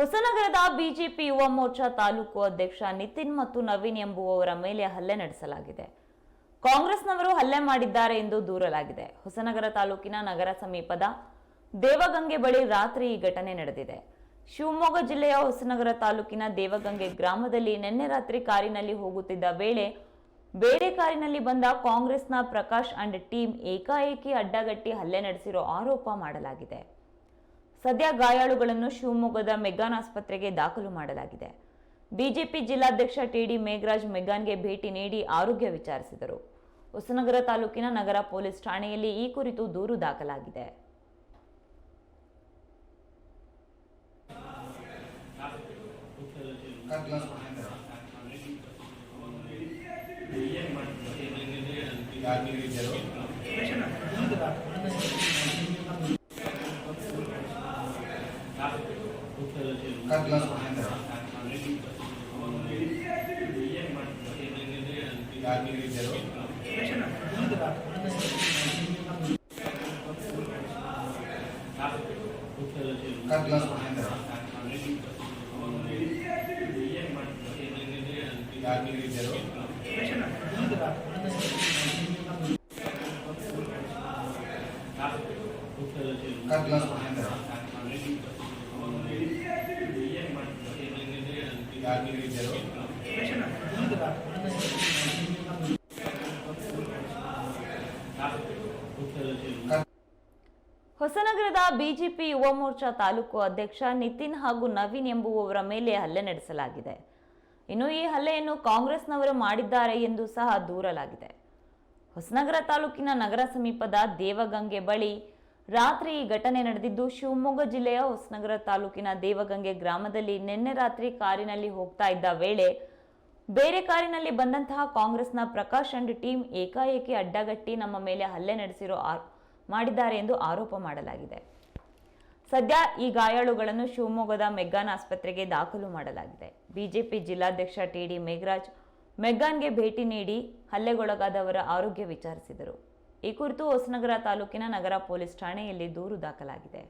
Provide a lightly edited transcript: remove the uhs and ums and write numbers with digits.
ಹೊಸನಗರದ BJP Yuva Morcha taluk ಅಧ್ಯಕ್ಷ ನಿತಿನ್ ಮತ್ತು ನವೀನ್ ಎಂಬುವವರ ಮೇಲೆ ಹಲ್ಲೆ ನಡೆಸಲಾಗಿದೆ. ಕಾಂಗ್ರೆಸ್ನವರು ಹಲ್ಲೆ ಮಾಡಿದ್ದಾರೆ ಎಂದು ದೂರಲಾಗಿದೆ. ಹೊಸನಗರ ತಾಲೂಕಿನ ನಗರ ಸಮೀಪದ ದೇವಗಂಗೆ ಬಳಿ ರಾತ್ರಿ ಈ ಘಟನೆ ನಡೆದಿದೆ. ಶಿವಮೊಗ್ಗ ಜಿಲ್ಲೆಯ ಹೊಸನಗರ ತಾಲೂಕಿನ ದೇವಗಂಗೆ ಗ್ರಾಮದಲ್ಲಿ ನಿನ್ನೆ ರಾತ್ರಿ ಕಾರಿನಲ್ಲಿ ಹೋಗುತ್ತಿದ್ದ ವೇಳೆ ಬೇರೆ ಕಾರಿನಲ್ಲಿ ಬಂದ ಕಾಂಗ್ರೆಸ್ನ ಪ್ರಕಾಶ್ ಅಂಡ್ ಟೀಮ್ ಏಕಾಏಕಿ ಅಡ್ಡಗಟ್ಟಿ ಹಲ್ಲೆ ನಡೆಸಿರೋ ಆರೋಪ ಮಾಡಲಾಗಿದೆ. ಸದ್ಯ ಗಾಯಾಳುಗಳನ್ನು ಶಿವಮೊಗ್ಗದ ಮೆಗ್ಗಾನ್ ಆಸ್ಪತ್ರೆಗೆ ದಾಖಲು ಮಾಡಲಾಗಿದೆ. ಬಿಜೆಪಿ ಜಿಲ್ಲಾಧ್ಯಕ್ಷ ಟಿಡಿ ಮೇಘರಾಜ್ ಮೆಗ್ಗಾನ್ಗೆ ಭೇಟಿ ನೀಡಿ ಆರೋಗ್ಯ ವಿಚಾರಿಸಿದರು. ಹೊಸನಗರ ತಾಲೂಕಿನ ನಗರ ಪೊಲೀಸ್ ಠಾಣೆಯಲ್ಲಿ ಈ ಕುರಿತು ದೂರು ದಾಖಲಾಗಿದೆ. ಹೊಸನಗರದ ಬಿಜೆಪಿ ಯುವ ಮೋರ್ಚಾ ತಾಲೂಕು ಅಧ್ಯಕ್ಷ ನಿತಿನ್ ಹಾಗೂ ನವೀನ್ ಎಂಬುವವರ ಮೇಲೆ ಹಲ್ಲೆ ನಡೆಸಲಾಗಿದೆ. ಇನ್ನು ಈ ಹಲ್ಲೆಯನ್ನು ಕಾಂಗ್ರೆಸ್ನವರು ಮಾಡಿದ್ದಾರೆ ಎಂದು ಸಹ ದೂರಲಾಗಿದೆ. ಹೊಸನಗರ ತಾಲೂಕಿನ ನಗರ ಸಮೀಪದ ದೇವಗಂಗೆ ಬಳಿ ರಾತ್ರಿ ಈ ಘಟನೆ ನಡೆದಿದ್ದು, ಶಿವಮೊಗ್ಗ ಜಿಲ್ಲೆಯ ಹೊಸನಗರ ತಾಲೂಕಿನ ದೇವಗಂಗೆ ಗ್ರಾಮದಲ್ಲಿ ನಿನ್ನೆ ರಾತ್ರಿ ಕಾರಿನಲ್ಲಿ ಹೋಗ್ತಾ ಇದ್ದ ವೇಳೆ ಬೇರೆ ಕಾರಿನಲ್ಲಿ ಬಂದಂತಹ ಕಾಂಗ್ರೆಸ್ನ ಪ್ರಕಾಶ್ ಅಂಡ್ ಟೀಮ್ ಏಕಾಏಕಿ ಅಡ್ಡಗಟ್ಟಿ ನಮ್ಮ ಮೇಲೆ ಹಲ್ಲೆ ಮಾಡಿದ್ದಾರೆ ಎಂದು ಆರೋಪ ಮಾಡಲಾಗಿದೆ. ಸದ್ಯ ಈ ಗಾಯಾಳುಗಳನ್ನು ಶಿವಮೊಗ್ಗದ ಮೆಗ್ಗಾನ್ ಆಸ್ಪತ್ರೆಗೆ ದಾಖಲು ಮಾಡಲಾಗಿದೆ. ಬಿಜೆಪಿ ಜಿಲ್ಲಾಧ್ಯಕ್ಷ ಟಿಡಿ ಮೇಘರಾಜ್ ಮೆಗ್ಗಾನ್ಗೆ ಭೇಟಿ ನೀಡಿ ಹಲ್ಲೆಗೊಳಗಾದವರ ಆರೋಗ್ಯ ವಿಚಾರಿಸಿದರು. ಈ ಕುರಿತು ಹೊಸನಗರ ತಾಲೂಕಿನ ನಗರ ಪೊಲೀಸ್ ಠಾಣೆಯಲ್ಲಿ ದೂರು ದಾಖಲಾಗಿದೆ.